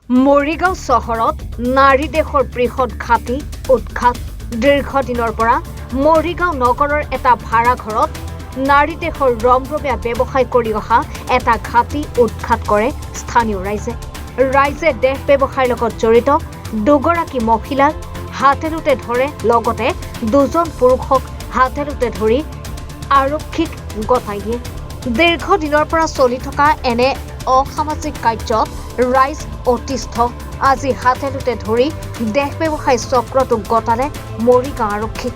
মৰিগাঁও চহৰত নাৰী দেশৰ বৃহৎ ঘাটি উৎখাত দীৰ্ঘদিনৰ পৰা মৰিগাঁও নগৰৰ এটা ভাড়া ঘৰত নাৰী দেশৰ ৰমৰমীয়া ব্যৱসায় কৰি অহা এটা ঘাটি উৎখাত কৰে স্থানীয় ৰাইজে দেশ ব্যৱসায়ৰ লগত জড়িত দুগৰাকী মহিলাক হাতেলোতে ধৰে লগতে দুজন পুৰুষক হাতেলোতে ধৰি আৰক্ষীক গতাই দিয়ে দীৰ্ঘদিনৰ পৰা চলি থকা এনে অসামাজিক কাৰ্যত ৰাইজ অতিষ্ঠ আজি হাতেলোতে ধৰি দেশ ব্যৱসায় চক্ৰটোক গতালে মৰিগাঁও আৰক্ষীক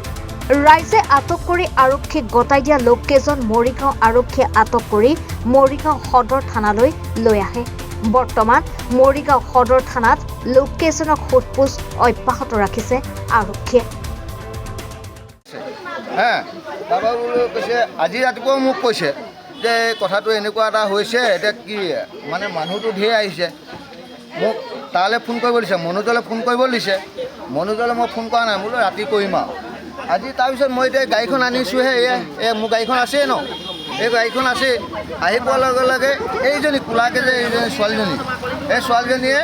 ৰাইজে আটক কৰি আৰক্ষীক গতাই দিয়া লোককেইজন মৰিগাঁও আৰক্ষীয়ে আটক কৰি মৰিগাঁও সদৰ থানালৈ লৈ আহে বৰ্তমান মৰিগাঁও সদৰ থানাত লোককেইজনক সোধপোছ অব্যাহত ৰাখিছে আৰক্ষীয়ে আজি ৰাতিপুৱা মোক কৈছে যে কথাটো এনেকুৱা এটা হৈছে এতিয়া কি মানে মানুহটো ধেৰ আহিছে মোক তালৈ ফোন কৰিব দিছে মনোজলৈ ফোন কৰিব দিছে মনোজলৈ মই ফোন কৰা নাই বোলো ৰাতি কৰিম আৰু আজি তাৰপিছত মই এতিয়া গাড়ীখন আনিছোঁহে মোৰ গাড়ীখন আছেই ন এই গাড়ীখন আছেই আহি পোৱাৰ লগে লগে এইজনী কোলাকে যে এইজনী ছোৱালীজনী এই ছোৱালীজনীয়ে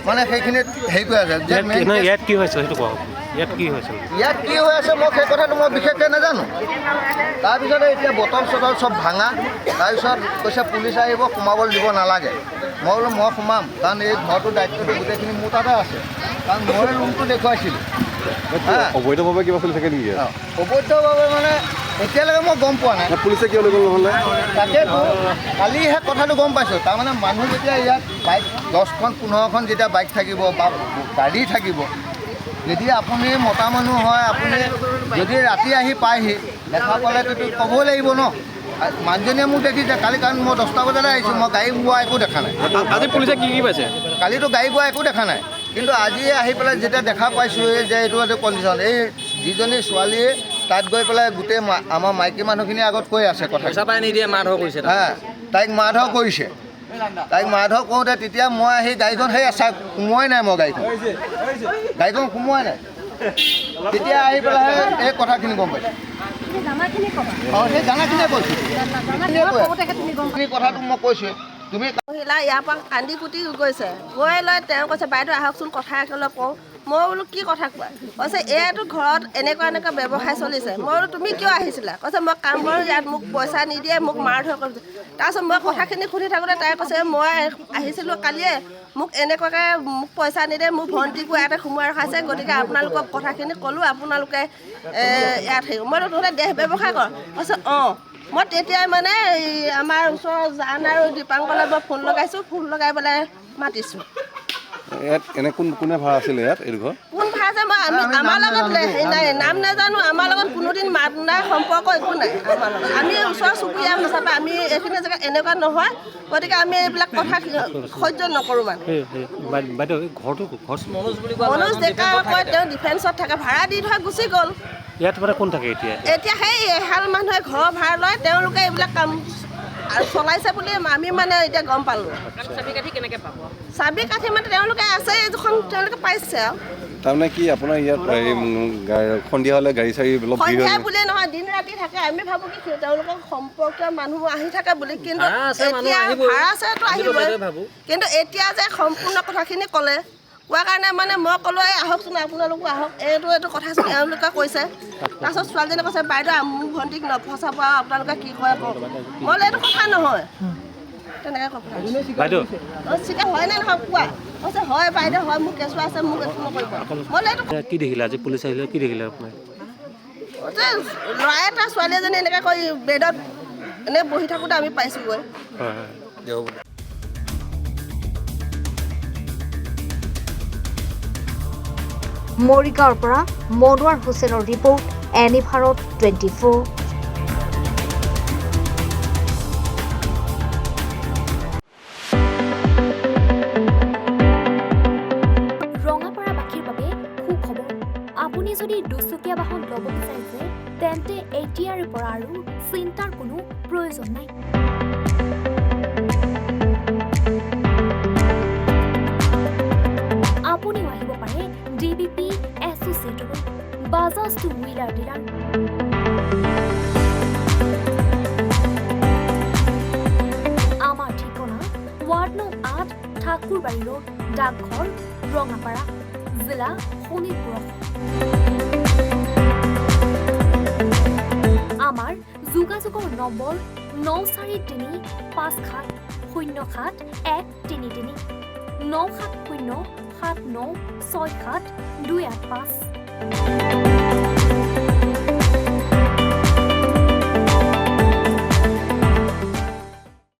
মানে সেইখিনিত হেৰি কৰি আছে ইয়াত কি হৈছে সেইটো কওক ইয়াত কি হৈ আছে মই সেই কথাটো মই বিশেষকৈ নাজানো তাৰপিছতে এতিয়া বটল চটল চব ভাঙা তাৰপিছত কৈছে পুলিচ আহিব সোমাবলৈ দিব নালাগে মই বোলো মই সোমাম কাৰণ এই ঘৰটোৰ দায়িত্বটো গোটেইখিনি মোৰ তাতে আছে কাৰণ মই ৰুমটো দেখুৱাইছিলোঁ অবৈধভাৱে কিবা চলি থাকে নেকি অবৈধভাৱে মানে এতিয়ালৈকে মই গম পোৱা নাই পুলিচে কিয় লৈ গ'ল নহ'লে তাকেতো কালিহে কথাটো গম পাইছোঁ তাৰমানে মানুহ যেতিয়া ইয়াত বাইক 10খন 15খন যেতিয়া বাইক থাকিব বা গাড়ী থাকিব যদি আপুনি মতা মানুহ হয় আপুনি যদি ৰাতি আহি পায়হি দেখা পালেতো ক'বই লাগিব ন মানুহজনীয়ে মোক দেখিছে কালি কাৰণ মই 10টা বজাতে আহিছোঁ মই গাড়ী বোৱা একো দেখা নাই আজি পুলিচে কি পাইছে কালিতো গাড়ী বোৱা একো দেখা নাই কিন্তু আজি আহি পেলাই যেতিয়া দেখা পাইছোঁ যে এইটো কণ্ডিশ্যন এই যিজনী ছোৱালীয়ে তাত গৈ পেলাই গোটেই আমাৰ মাইকী মানুহখিনিৰ আগত কৈ আছে কথা তাইক মাৰধৰ কৰিছে তাইক মাৰধৰ কৰোঁতে তেতিয়া মই আহি গাড়ীখন সেই আছা সোমোৱাই নাই মই গাড়ীখন সোমোৱাই নাই তেতিয়া আহি পেলাই এই কথাখিনি গম পাইছোঁ সেই জানাখিনিয়ে কৈছোঁ কথাটো মই কৈছোঁ তুমি মহিলা ইয়াৰ পৰা কান্দি কুটি গৈছে গৈ লৈ তেওঁ কৈছে বাইদেউ আহকচোন কথা একেলগে কওঁ মই বোলো কি কথা কোৱা কৈছে এইটো ঘৰত এনেকুৱা ব্যৱসায় চলিছে মই বোলো তুমি কিয় আহিছিলা কৈছে মই কাম কৰোঁ ইয়াত মোক পইচা নিদিয়ে মোক মাৰধৰ কৰিছে তাৰপিছত মই কথাখিনি সুধি থাকোঁতে তাই কৈছে মই আহিছিলোঁ কালিয়ে মোক এনেকুৱাকৈ মোক পইচা নিদিয়ে মোৰ ভণ্টিকো ইয়াতে সোমোৱাই ৰখাইছে গতিকে আপোনালোকক কথাখিনি ক'লোঁ আপোনালোকে ইয়াত হেৰি মই তহঁতে দেশ ব্যৱসায় কৰ কৈছে অঁ মই তেতিয়াই মানে আমাৰ ওচৰৰ জান আৰু দীপাংকলৈ মই ফোন লগাইছোঁ ফোন লগাই পেলাই মাতিছোঁ ইয়াত এনে কোনে ভাড়া আছিলে ইয়াত এইটো ঘৰ কোন ভাড়া আছে মই আমাৰ লগত হেৰি নাই নাম নাজানো আমাৰ লগত কোনোদিন মাত নাই সম্পৰ্ক একো নাই আমাৰ লগত আমি ওচৰ চুবুৰীয়া হিচাপে আমি এইখিনি জেগাত এনেকুৱা নহয় গতিকে আমি এইবিলাক কথা সহ্য নকৰোঁ মানে মনোজ ডেকা কয় তেওঁ ডিফেন্সত থাকে ভাড়া দি থোৱা গুচি গ'ল ইয়াত মানে কোন থাকে এতিয়া সেই এহাল মানুহে ঘৰৰ ভাড়া লয় তেওঁলোকে এইবিলাক কাম আৰু চলাইছে বুলি আমি মানে এতিয়া গম পালোঁ চাবি কাঠি মানে তেওঁলোকে আছে এইখন তেওঁলোকে পাইছে আৰু তাৰমানে কি আপোনাৰ ইয়াত সন্ধিয়া হ'লে গাড়ী চাড়ী অলপ সন্ধিয়া বুলিয়ে নহয় দিন ৰাতি থাকে আমি ভাবোঁ কি তেওঁলোকৰ সম্পৰ্কীয় মানুহ আহি থাকে বুলি কিন্তু এতিয়া ভাড়া আছেতো আহিবই কিন্তু এতিয়া যে সম্পূৰ্ণ কথাখিনি ক'লে কোৱাৰ কাৰণে মানে মই ক'লোঁ এই আহকচোন আপোনালোকো আহক এইটো কথা তেওঁলোকে কৈছে তাৰপিছত ছোৱালীজনীয়ে কৈছে বাইদেউ মোৰ ভণ্টিক নফচাব আপোনালোকে কি কয় কওক মই বোলো এইটো কথা নহয় তেনেকৈ কথা চিকা হয় নে নহয় কোৱা কৈছে হয় বাইদেউ হয় মোৰ কেঁচুৱা আছে মোক একো নকৰিব মই বোলো এইটো কি দেখিলে আজি পুলিচ আহিলে কি দেখিলে আপোনাৰ ল'ৰা এটা ছোৱালী এজনী এনেকৈ কৈ বেডত এনেই বহি থাকোঁতে আমি পাইছোঁগৈ মৰিগাঁৱৰ পৰা মনোৱাৰ হুছেইনৰ ৰিপৰ্ট এনি ভাৰত 24 ৰঙাপাৰাবাসীৰ বাবে সুখবৰ আপুনি যদি দুচকীয়া বাহন ল'ব বিচাৰিছে তেন্তে এতিয়াৰে পৰা আৰু চিন্তাৰ কোনো প্ৰয়োজন নাই আপুনিও আহিব পাৰে DBP এছ'চিয়েটৰ বাজাজ টু হুইলাৰ ডিলাৰ আমাৰ ঠিকনা ৱাৰ্ড নং 8 ঠাকুৰবাৰী ৰোড ডাকঘৰ ৰঙাপাৰা, জিলা শোণিতপুৰ। আমাৰ যোগাযোগৰ নম্বৰ 9435707133 9707967285285।